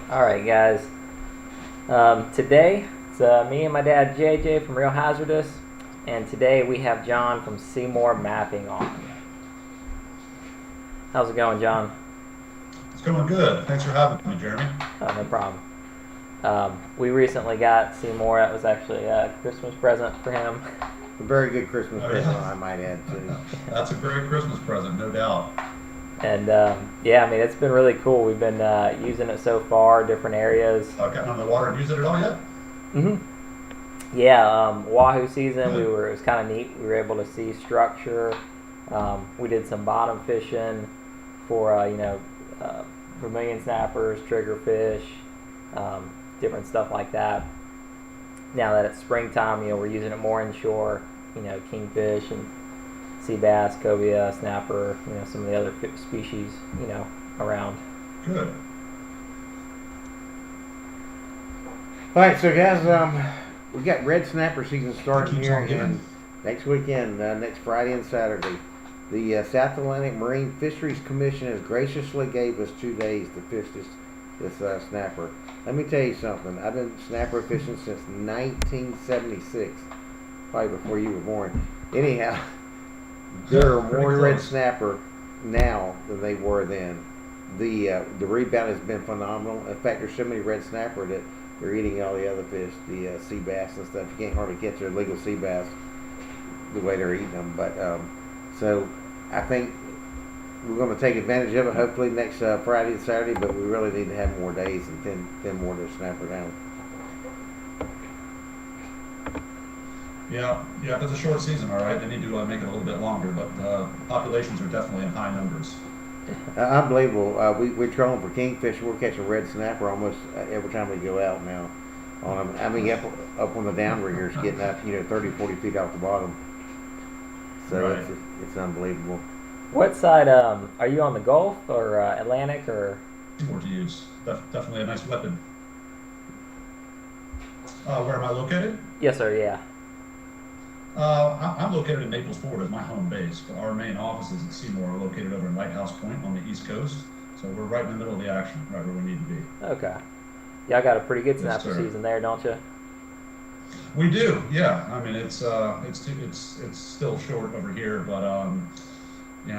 All right, guys. Today it's me and my dad JJ from Real Hazardous, and today we have John from CMOR Mapping on. How's it going, John? It's going good. Thanks for having me, Jeremy. Oh, no problem. We recently got Seymour. That was actually a Christmas present for him. A very good Christmas Oh present, yeah, I might add too. that's a great Christmas present, no doubt. And yeah, I mean it's been really cool. We've been using it so far, different areas. Gotten on the water and used it at all yet? hmm Yeah, Wahoo season. Good. It was kind of neat. We were able to see structure. We did some bottom fishing for vermilion snappers, triggerfish, different stuff like that. Now that it's springtime, we're using it more inshore. Kingfish and sea bass, cobia, snapper. Some of the other species. Around. Good. All right, so guys, we got red snapper season It starting keeps here on in giving. next weekend, next Friday and Saturday. The South Atlantic Marine Fisheries Commission has graciously gave us 2 days to fish this snapper. Let me tell you something. I've been snapper fishing since 1976, probably before you were born. Anyhow, there are Pretty more red close. snapper now than they were then. The rebound has been phenomenal. In fact, there's so many red snapper that they're eating all the other fish, the sea bass and stuff. You can't hardly catch their legal sea bass the way they're eating them. But so I think we're going to take advantage of it. Hopefully next Friday and Saturday. But we really need to have more days and 10 more to snapper down. Yeah, it's a short season, all right. They need to make it a little bit longer, but populations are definitely in high numbers. Unbelievable. We're trolling for kingfish. We're catching red snapper almost every time we go out now. On them. I mean, up on the downriggers, getting up 30, 40 feet off the bottom. So Right. it's unbelievable. What side? Are you on the Gulf or Atlantic or? More to use. Definitely a nice weapon. Where am I located? Yes, sir. Yeah. I'm located in Naples, Florida, is my home base, but our main offices at Seymour are located over in Lighthouse Point on the East Coast. So we're right in the middle of the action, right where we need to be. Okay. Y'all got a pretty good Yes, snapper sir. season there, don't you? We do, yeah. I mean, it's still short over here, but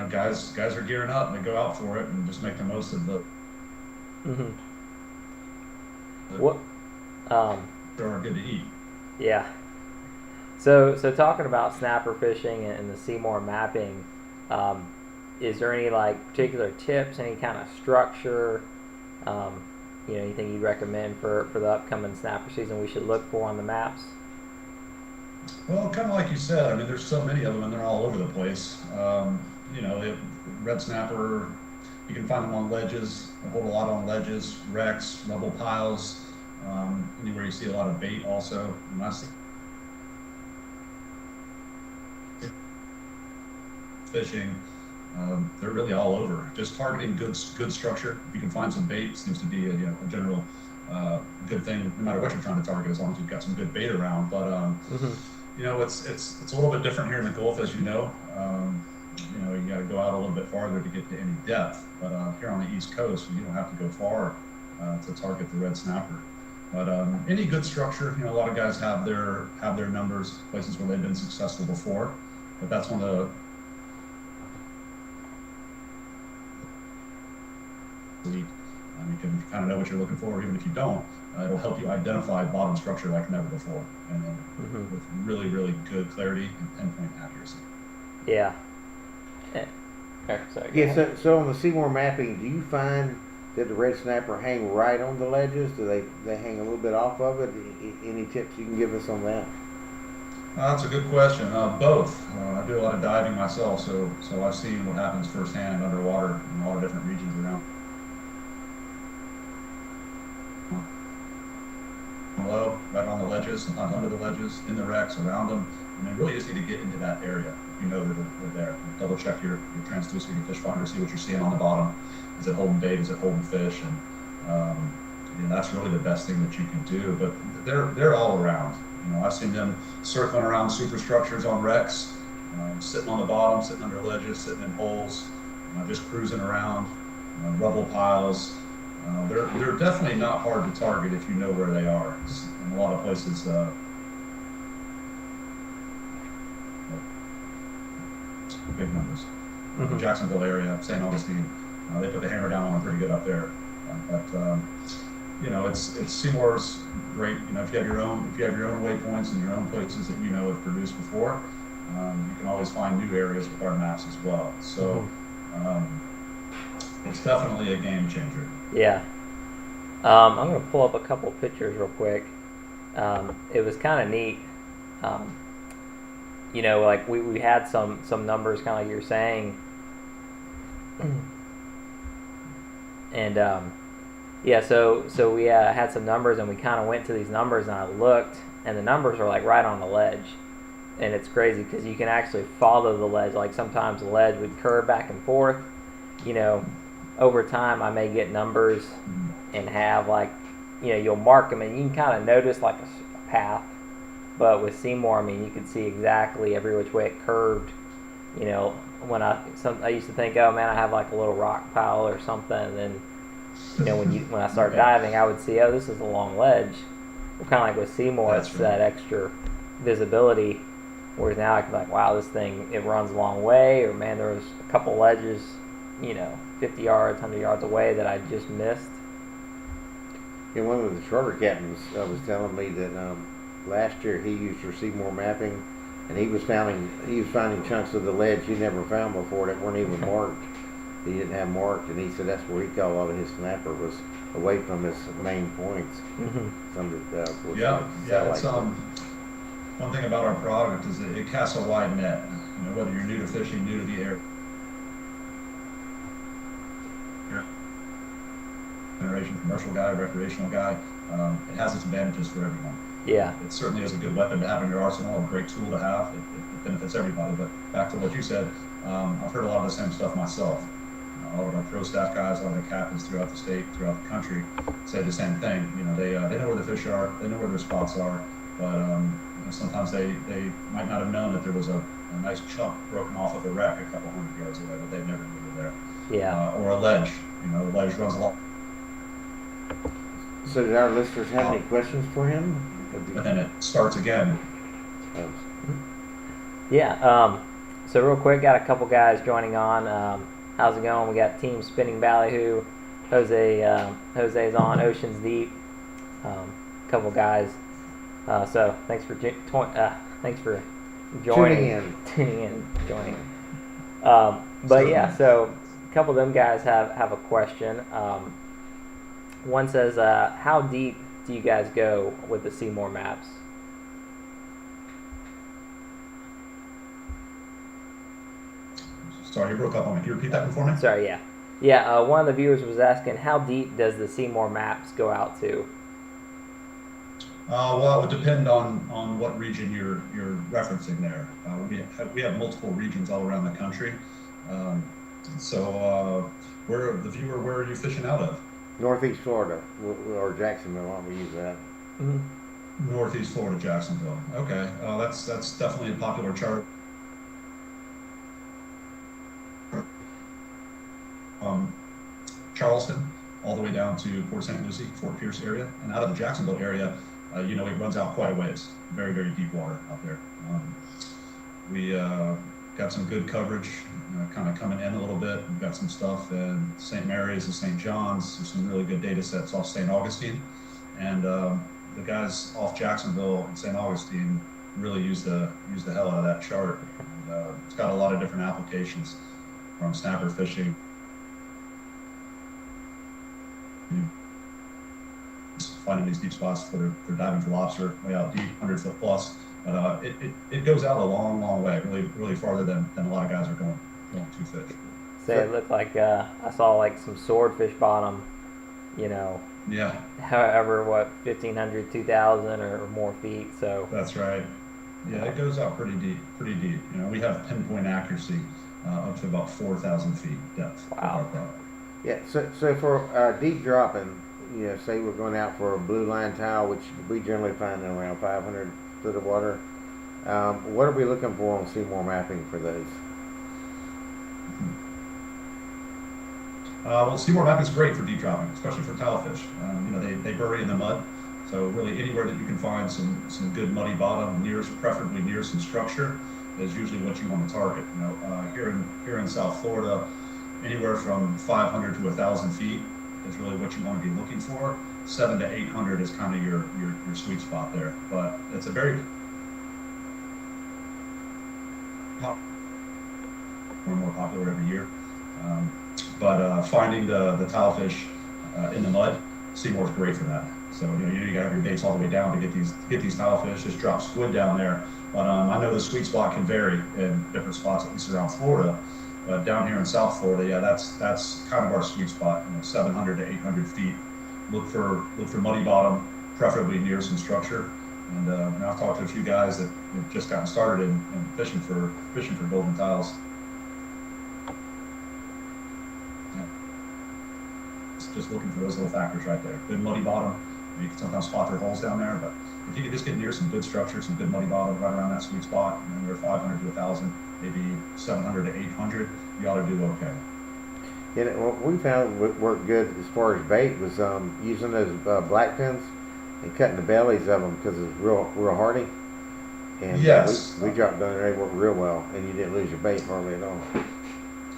guys are gearing up and they go out for it and just make the most of hmm the What? Um, sure are good to eat. yeah. So talking about snapper fishing and the Seymour mapping, um, is there any like particular tips, any kind of structure, um, anything you'd recommend for the upcoming snapper season we should look for on the maps? Well, kind of like you said, I mean, there's so many of them and they're all over the place. The red snapper, you can find them on ledges, a whole lot on ledges, wrecks, rubble piles, anywhere you see a lot of bait also. And that's fishing. They're really all over. Just targeting good structure. If you can find some bait, seems to be a general good thing, no matter what you're trying to target, as long as you've got some good bait around. But hmm it's a little bit different here in the Gulf, as you know. You got to go out a little bit farther to get to any depth. But here on the East Coast, you don't have to go far to target the red snapper. But any good structure, a lot of guys have their numbers, places where they've been successful before. But that's one of the you can kind of know what you're looking for, even if you don't. It'll help you identify bottom structure like never before, and hmm with really, really good clarity and pinpoint accuracy. Yeah. Eh, sorry. Go Yeah. ahead. So on the Seymour mapping, do you find that the red snapper hang right on the ledges? Do they hang a little bit off of it? Any tips you can give us on that? That's a good question. Both. I do a lot of diving myself, so I've seen what happens firsthand underwater in all the different regions around below, right on the ledges, under the ledges, in the wrecks, around them. And you really just need to get into that area. If you know that they're there. Double check your transducer, your fish finder, see what you're seeing on the bottom. Is it holding bait? Is it holding fish? And that's really the best thing that you can do. But they're all around. I've seen them circling around superstructures on wrecks, sitting on the bottom, sitting under ledges, sitting in holes, just cruising around, rubble piles, They're definitely not hard to target if you know where they are. In a lot of places, big numbers. Mhm. Jacksonville area, St. Augustine, they put the hammer down on them pretty good up there. But you know, it's Seymour's great. You know, if you have your own waypoints and your own places that you know have produced before, you can always find new areas with our maps as well. So it's definitely a game changer. Yeah. I'm going to pull up a couple pictures real quick. It was kind of neat. Um, you know, like we had some numbers, kind of like you're saying. And yeah, so we had some numbers, and we kind of went to these numbers, and I looked, and the numbers are like right on the ledge. And it's crazy because you can actually follow the ledge. Like sometimes the ledge would curve back and forth. You know, over time I may get numbers and have like, you know, you'll mark them and you can kind of notice like a path. But with Seymour, I mean, you can see exactly every which way it curved. You know, when I used to think, oh man, I have like a little rock pile or something. And then, you know, when I start diving, I would see, oh, this is a long ledge. Well, kind of like with Seymour, That's it's right. that extra visibility. Whereas now I can be like, wow, this thing, it runs a long way. Or man, there was a couple ledges, you know, 50 yards, 100 yards away that I just missed. And one of the charter captains was telling me that last year he used your CMOR mapping, and he was finding chunks of the ledge he never found before that weren't even marked. He didn't have marked, and he said that's where he caught a lot of his snapper, was away from his main points. Some of the It's one thing about our product is that it casts a wide net. You know, whether you're new to fishing, new to the area, generation, commercial guy, recreational guy, it has its advantages for everyone. Yeah. It certainly is a good weapon to have in your arsenal, a great tool to have. It benefits everybody. But back to what you said, I've heard a lot of the same stuff myself. A lot of our pro staff guys, a lot of the captains throughout the state, throughout the country, say the same thing. You know, they know where the fish are, they know where their spots are, but you know, sometimes they might not have known that there was a nice chunk broken off of a wreck a couple hundred yards away, but they never knew they were there. Yeah. Or a ledge. You know, the ledge runs a lot. So did our listeners have any questions for him? And then it starts again. Yeah. So real quick, got a couple guys joining on. How's it going? We got Team Spinning Ballyhoo. Jose's on Oceans Deep. Couple guys. So thanks for joining. Tuning in, joining. But yeah, so a couple of them guys have a question. One says, how deep do you guys go with the CMOR maps? Sorry, you broke up on me. Can you repeat that one for me? Sorry, yeah. Yeah, one of the viewers was asking, how deep does the CMOR maps go out to? Well, it would depend on what region you're referencing there. We have multiple regions all around the country. Where are you fishing out of? Northeast Florida or Jacksonville. Why don't we use that? Mm-hmm. Northeast Florida, Jacksonville. Okay, that's definitely a popular chart. Charleston, all the way down to Port St. Lucie, Fort Pierce area, and out of the Jacksonville area, you know, it runs out quite a ways. Very, very deep water out there. We got some good coverage, kind of coming in a little bit. We've got some stuff in St. Mary's and St. John's. There's some really good data sets off St. Augustine, and the guys off Jacksonville and St. Augustine really use the hell out of that chart. And, it's got a lot of different applications, from snapper fishing, finding these deep spots where they're diving for lobster way out deep, 100 foot plus. But it goes out a long, long way, really farther than a lot of guys are going to fish. Say it looked like I saw like some swordfish bottom, you know. Yeah. However, 1,500, 2,000 or more feet. So. That's right. Yeah, it goes out pretty deep. You know, we have pinpoint accuracy up to about 4,000 feet depth. Wow. With our product. Yeah. So for deep dropping, you know, say we're going out for a blue line tile, which we generally find in around 500 foot of water. What are we looking for on CMOR mapping for those? Well, CMOR Mapping is great for deep dropping, especially for tilefish. They bury in the mud, so really anywhere that you can find some good muddy bottom, preferably near some structure, is usually what you want to target. Here in South Florida, anywhere from 500 to 1,000 feet is really what you want to be looking for. 700 to 800 is kind of your sweet spot there, but it's a very more popular every year. But finding the tilefish in the mud, Seymour is great for that. So you got to have your baits all the way down to get these tilefish. Just drop squid down there. But I know the sweet spot can vary in different spots, at least around Florida. But down here in South Florida, yeah, that's kind of our sweet spot. 700 to 800 feet. Look for muddy bottom, preferably near some structure. And I've talked to a few guys that have just gotten started in fishing for golden tiles. Just looking for those little factors right there. Good muddy bottom. You can sometimes spot their holes down there, but if you can just get near some good structure, some good muddy bottom right around that sweet spot, and then we're 500 to 1,000, maybe 700 to 800, you ought to do okay. And what we found worked good as far as bait was using those black pins and cutting the bellies of them because it's real hardy. And yes, we dropped down there, they worked real well, and you didn't lose your bait hardly at all.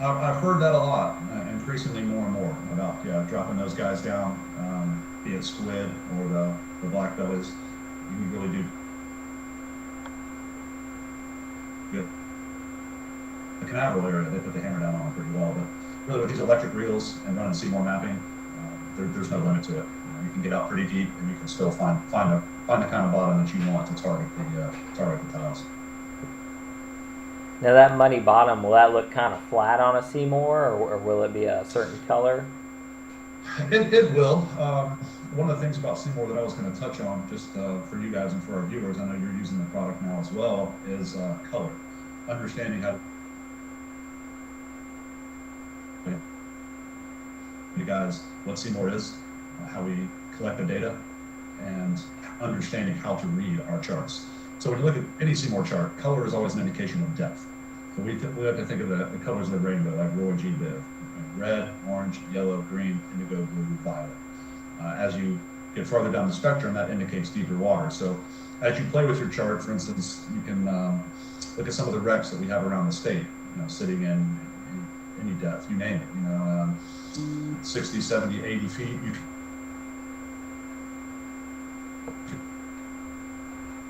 I've heard that a lot, increasingly more and more, about dropping those guys down, be it squid or the black bellies. You can really do good. The Canaveral area, they put the hammer down on it pretty well, but really with these electric reels and running CMOR mapping, there's no limit to it. You can get out pretty deep and you can still find the kind of bottom that you want to target the tiles. Now that muddy bottom, will that look kind of flat on a Seymour, or will it be a certain color? It will. One of the things about Seymour that I was going to touch on, just for you guys and for our viewers, I know you're using the product now as well, is color. Understanding how you guys what Seymour is, how we collect the data, and understanding how to read our charts. So when you look at any Seymour chart, color is always an indication of depth. So we have to think of the colors of the rainbow, like Roy G. Biv. Red, orange, yellow, green, indigo, blue, violet. As you get farther down the spectrum, that indicates deeper water. So as you play with your chart, for instance, you can look at some of the wrecks that we have around the state, sitting in any depth, you name it, 60, 70, 80 feet.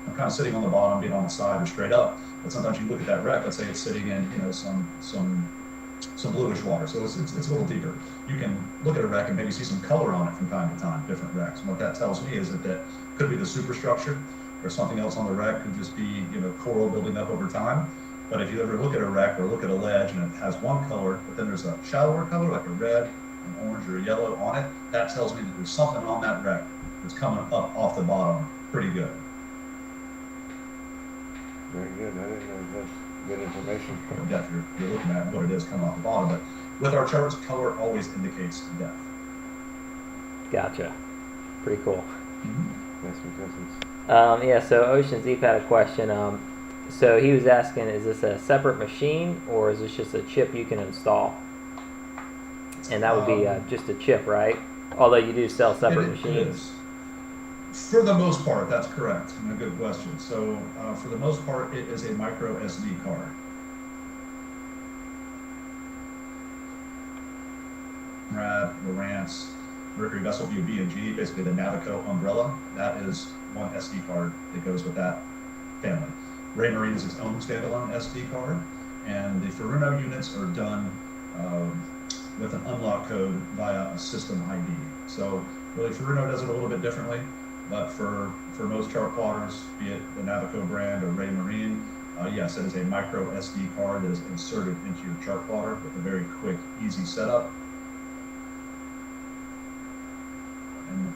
I'm kind of sitting on the bottom, being on the side or straight up, but sometimes you look at that wreck, let's say it's sitting in, some bluish water, so it's a little deeper. You can look at a wreck and maybe see some color on it from time to time, different wrecks. And what that tells me is that could be the superstructure, or something else on the wreck could just be coral building up over time. But if you ever look at a wreck or look at a ledge and it has one color, but then there's a shallower color like a red, an orange, or a yellow on it, that tells me that there's something on that wreck that's coming up off the bottom pretty good. Very good. I didn't know that's good information. Depth you're looking at what it is coming off the bottom, but with our charts, color always indicates depth. Gotcha. Pretty cool. Mm-hmm. That's some Yeah, so Ocean Deep had a question. So he was asking, is this a separate machine or is this just a chip you can install? And that would be just a chip, right? Although you do sell separate machines. For the most part, that's correct. And a good question. So for the most part, it is a micro SD card. Rad, Lowrance, Mercury Vessel View B&G, basically the Navico umbrella, that is one SD card that goes with that family. Ray Marine is its own standalone SD card, and the Furuno units are done with an unlock code via a system ID. So really Furuno does it a little bit differently, but for most chart plotters, be it the Navico brand or Ray Marine, yes, it is a micro SD card that is inserted into your chart plotter with a very quick, easy setup. And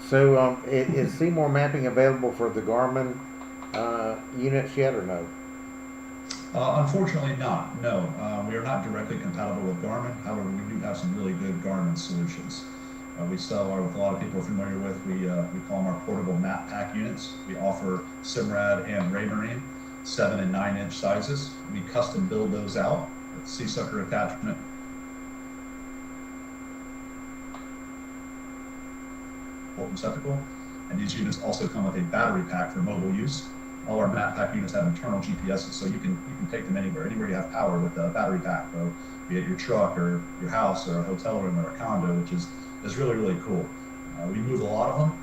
So is CMOR Mapping available for the Garmin units yet or no? Unfortunately not, no. We are not directly compatible with Garmin. However, we do have some really good Garmin solutions. We sell, with a lot of people are familiar with, we call them our portable map pack units. We offer Simrad and Ray Marine. 7 and 9 inch sizes. We custom build those out with sea sucker attachment. Receptacle, and these units also come with a battery pack for mobile use. All our map pack units have internal GPSs, so you can take them anywhere you have power with a battery pack, so be it your truck or your house or a hotel room or a condo, which is really, really cool. We move a lot of them,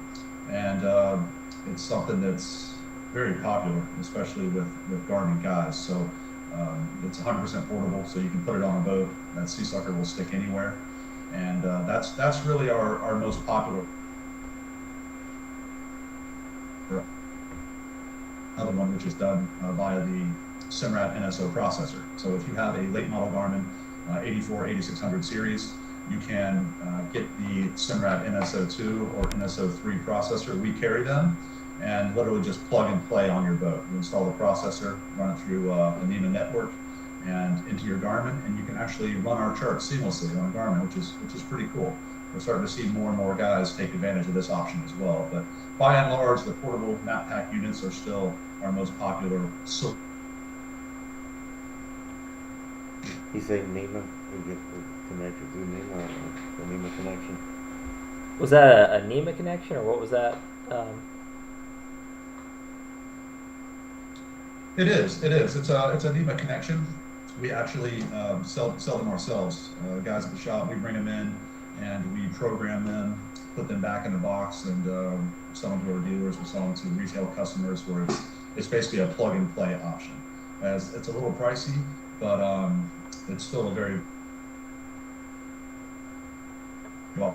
and it's something that's very popular, especially with gardening guys. So it's 100% portable, so you can put it on a boat. That sea sucker will stick anywhere, and that's really our most popular. Another one which is done via the CMOR NSO processor. So if you have a late model Garmin 84, 8600 series, you can get the CMOR NSO2 or NSO3 processor. We carry them, and literally just plug and play on your boat. You install the processor, run it through the NEMA network and into your Garmin, and you can actually run our charts seamlessly on a Garmin, which is pretty cool. We're starting to see more and more guys take advantage of this option as well. But by and large, the portable map pack units are still our most popular. So You say NEMA, we get connected through NEMA, or the NEMA connection? Was that a NEMA connection, or what was that? It is. It's a NEMA connection. We actually sell them ourselves. Guys at the shop, we bring them in and we program them, put them back in the box, and sell them to our dealers. We sell them to retail customers, where it's basically a plug and play option. As it's a little pricey, but it's still a very well.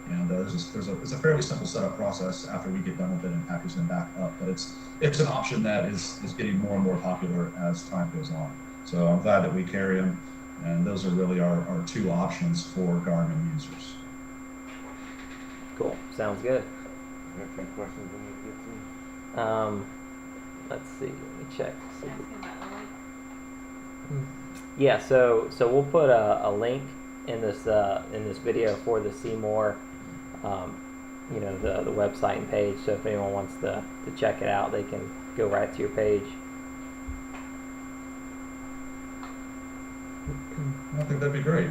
And it's a fairly simple setup process after we get done with it and package them back up. But it's an option that is getting more and more popular as time goes on. So I'm glad that we carry them, and those are really our two options for Garmin users. Cool. Sounds good. Got a few questions we need to get to. Let's see. Let me check. Asking about the link. Yeah. So we'll put a link in this video for the Seymour, the website and page. So if anyone wants to check it out, they can go right to your page. I think that'd be great.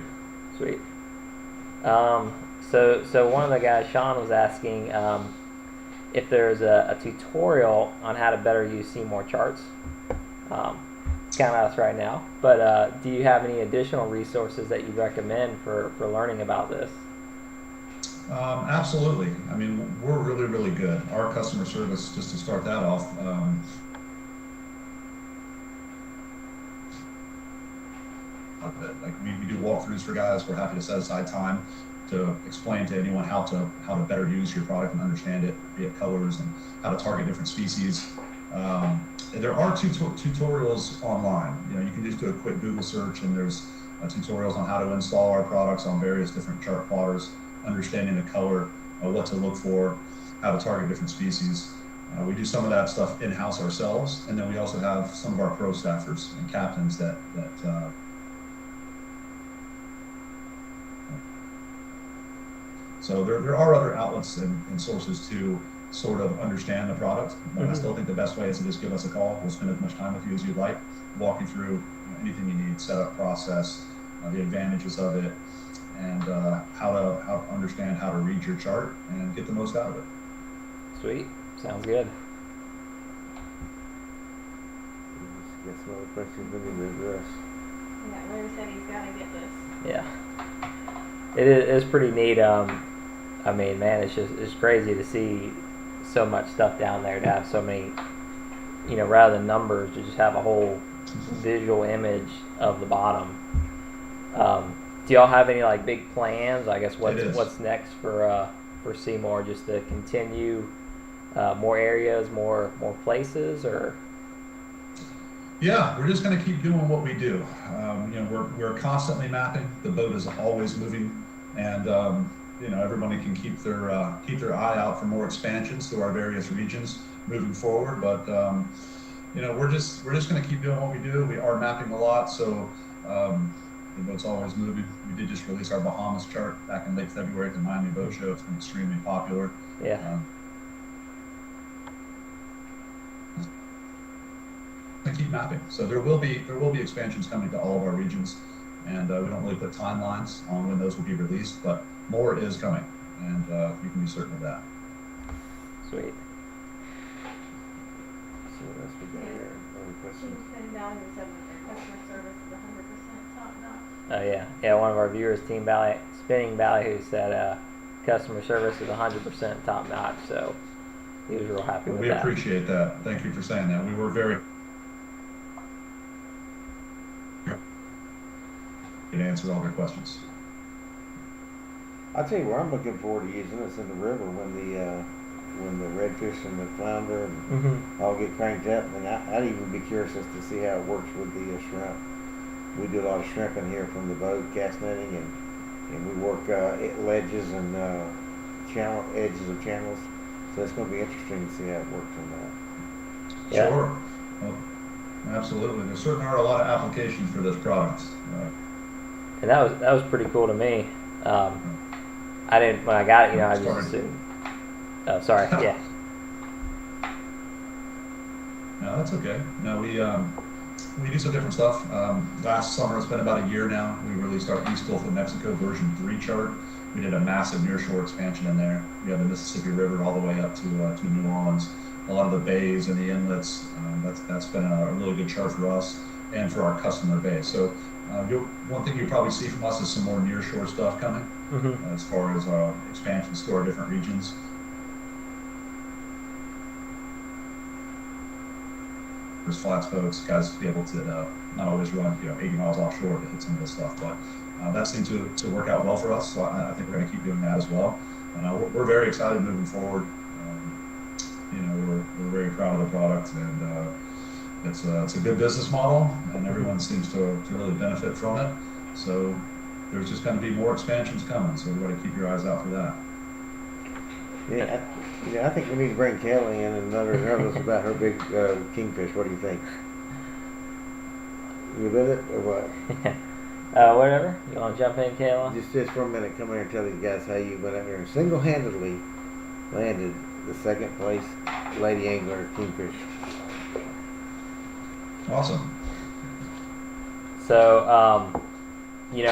Sweet. So one of the guys, Sean, was asking if there's a tutorial on how to better use Seymour charts. It's kind of us right now, but do you have any additional resources that you recommend for learning about this? Absolutely. I mean, we're really, really good. Our customer service, just to start that off, like we do walkthroughs for guys. We're happy to set aside time to explain to anyone how to better use your product and understand it, be it colors and how to target different species. There are tutorials online. You can just do a quick Google search, and there's tutorials on how to install our products on various different chart plotters, understanding the color, what to look for, how to target different species. We do some of that stuff in-house ourselves, and then we also have some of our pro staffers and captains that so there are other outlets and sources to sort of understand the product, but I still think the best way is to just give us a call. We'll spend as much time with you as you'd like, walk you through anything you need, setup process, the advantages of it, and how to understand how to read your chart and get the most out of it. Sweet. Sounds good. Get some other questions we need to address. Yeah, Larry said he's got to get this. Yeah. It is pretty neat. I mean, man, it's crazy to see so much stuff down there, to have so many, rather than numbers, to just have a whole visual image of the bottom. Do y'all have any big plans? I guess what's next for Seymour? Just to continue more areas, more places, or? Yeah, we're just going to keep doing what we do. We're constantly mapping. The boat is always moving, and everybody can keep their eye out for more expansions to our various regions moving forward. But we're just going to keep doing what we do. We are mapping a lot, so the boat's always moving. We did just release our Bahamas chart back in late February at the Miami Boat Show. It's been extremely popular. Yeah. keep mapping. So there will be expansions coming to all of our regions, and we don't really put timelines on when those will be released, but more is coming, and you can be certain of that. Sweet. So that's what we got here. Other questions? Team Valley said that their customer service is 100% top notch. Oh yeah, one of our viewers, Team Valley, Spinning Valley, who said customer service is 100% top notch. So he was real happy with We that. appreciate that. Thank you for saying that. We were very to answer all their questions. I'll tell you where I'm looking forward to using this in the river when the redfish and the flounder and Mm-hmm. all get cranked up, and I'd even be curious as to see how it works with the shrimp. We do a lot of shrimping here from the boat, cast netting, and we work ledges and channel edges of channels. So it's going to be interesting to see how it works on that. Yeah. Sure. Well, absolutely. There certainly are a lot of applications for this product. And that was pretty cool to me. I didn't when I got it, I just assumed. Oh, sorry. Yeah. No, that's okay. No, we do some different stuff. Last summer, it's been about a year now, we released our East Gulf of Mexico version 3 chart. We did a massive nearshore expansion in there. We have the Mississippi River all the way up to New Orleans. A lot of the bays and the inlets. That's been a really good chart for us and for our customer base. So one thing you'll probably see from us is some more nearshore stuff coming as far as expansions to our different regions. There's flats boats, guys to be able to not always run 80 miles offshore to hit some of this stuff, but that seemed to work out well for us. So I think we're going to keep doing that as well. We're very excited moving forward. We're very proud of the product, and it's a good business model, and everyone seems to really benefit from it. So there's just going to be more expansions coming. So everybody keep your eyes out for that. I think we need to bring Kelly in and let her tell us about her big kingfish. What do you think? You with it or what? Whatever. You want to jump in, Kayla? Just for a minute, come here and tell these guys how you went out there and single-handedly landed the second place lady angler kingfish. Awesome. So,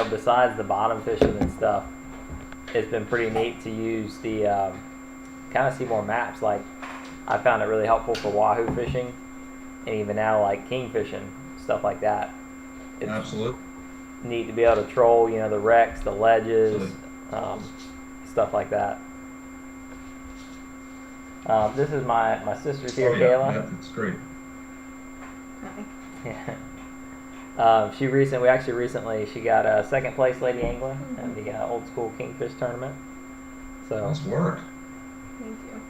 besides the bottom fishing and stuff, it's been pretty neat to use the kind of CMOR maps. Like, I found it really helpful for wahoo fishing, and even now like king fishing, stuff like that. It's Absolutely. neat to be able to troll, the wrecks, the ledges, stuff like that. This is my sister's here, Kayla. Yeah, it's great. Yeah. We actually recently she got a second place lady angler in the old school kingfish tournament. So Nice work. Thank you.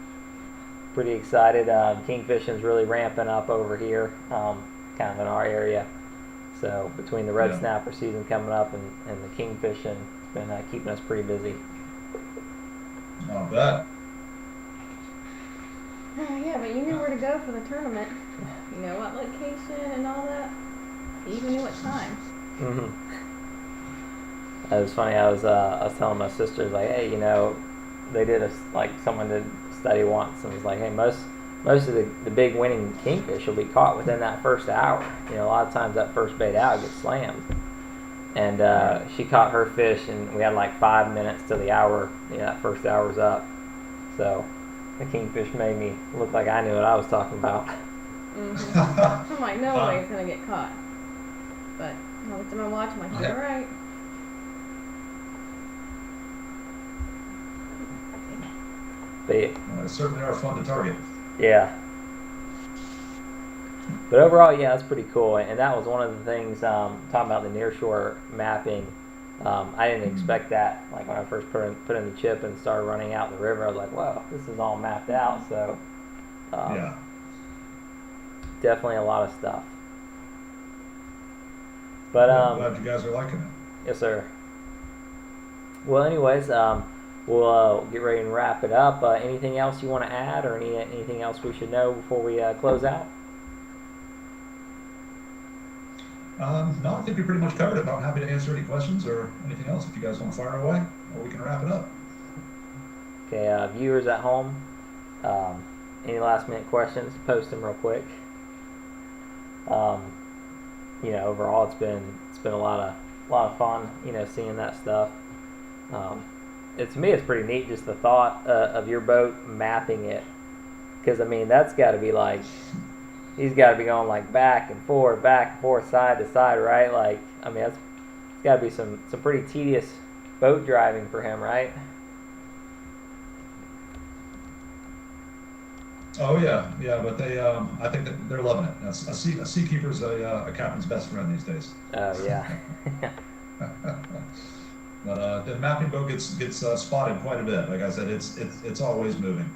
pretty excited. Kingfishing's really ramping up over here, kind of in our area. So between the red snapper season coming up and the kingfishing, it's been keeping us pretty busy. Not bad. Yeah, but you knew where to go for the tournament. You know what location and all that. You even knew what time. It was funny. I was telling my sisters like, hey, they did someone did a study once and was like, hey, most of the big winning kingfish will be caught within that first hour. A lot of times that first bait out gets slammed. And she caught her fish, and we had like 5 minutes till the hour. That first hour's up. So the kingfish made me look like I knew what I was talking about. I'm like, no way it's gonna get caught. But I looked at my watch. I'm like, all right. But They certainly are fun to target. yeah. But overall, yeah, that's pretty cool. And that was one of the things, talking about the nearshore mapping, I didn't expect that. Like when I first put in the chip and started running out in the river, I was like, whoa, this is all mapped out. So definitely a lot of stuff. But I'm glad you guys are liking it. yes, sir. Well, anyways, we'll get ready and wrap it up. Anything else you want to add, or anything else we should know before we close out? No, I think we pretty much covered it, but I'm happy to answer any questions or anything else if you guys want to fire away, or we can wrap it up. Okay, viewers at home, any last minute questions, post them real quick. Overall it's been a lot of fun, seeing that stuff. To me it's pretty neat just the thought of your boat mapping it, because I mean that's got to be like he's got to be going like back and forth, side to side, right? Like I mean it's got to be some pretty tedious boat driving for him, right? Oh yeah, but they, I think that they're loving it. A seakeeper's a captain's best friend these days. Oh yeah. But the mapping boat gets spotted quite a bit. Like I said, it's always moving.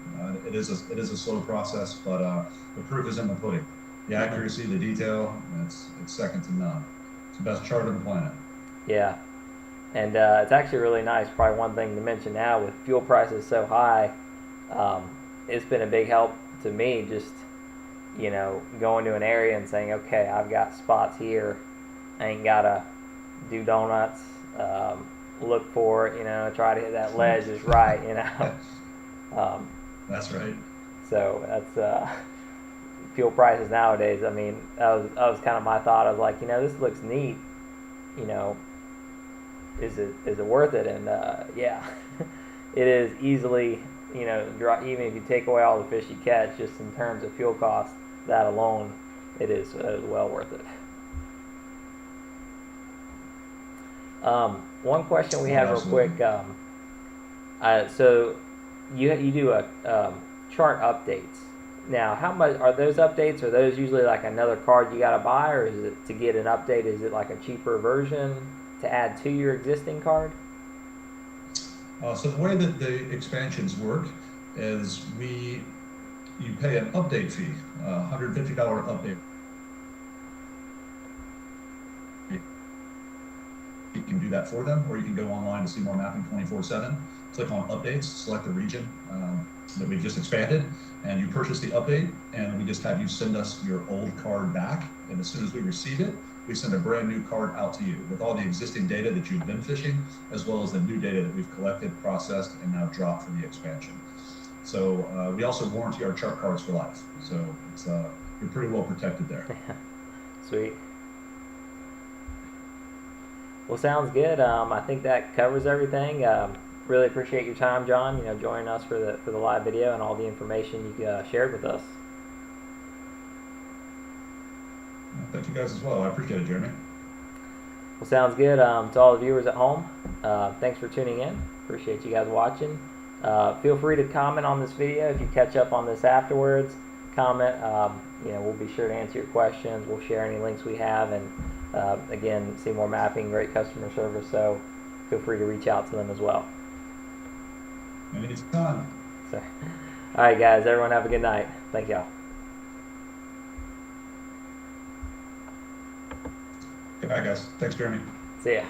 It is a slow process, but the proof is in the pudding. The accuracy, the detail, it's second to none. It's the best chart on the planet. Yeah, and it's actually really nice. Probably one thing to mention now with fuel prices so high, it's been a big help to me. Just going to an area and saying, okay, I've got spots here. I ain't gotta do donuts. Look for it. Try to hit that ledge just right. That's right. So that's fuel prices nowadays. I mean, that was kind of my thought. I was like, this looks neat. Is it worth it? And yeah, it is easily. Even if you take away all the fish you catch, just in terms of fuel costs, that alone, it is well worth it. One question we have real quick. So you do a chart updates. Now, how much are those updates? Are those usually like another card you got to buy, or is it to get an update? Is it like a cheaper version to add to your existing card? So the way that the expansions work is you pay an update fee, $150 update. You can do that for them, or you can go online to CMOR Mapping 24/7, click on updates, select the region that we've just expanded, and you purchase the update, and we just have you send us your old card back. And as soon as we receive it, we send a brand new card out to you with all the existing data that you've been fishing, as well as the new data that we've collected, processed, and now dropped for the expansion. So we also warranty our chart cards for life. So you're pretty well protected there. Sweet. Well, sounds good. I think that covers everything. Really appreciate your time, John. Joining us for the live video and all the information you shared with us. Thank you guys as well. I appreciate it, Jeremy. Well, sounds good. To all the viewers at home, thanks for tuning in. Appreciate you guys watching. Feel free to comment on this video if you catch up on this afterwards. Comment. We'll be sure to answer your questions. We'll share any links we have, and again, Seymour Mapping, great customer service. So feel free to reach out to them as well. Anytime. So, all right, guys. Everyone have a good night. Thank y'all. Good night, guys. Thanks, Jeremy. See ya.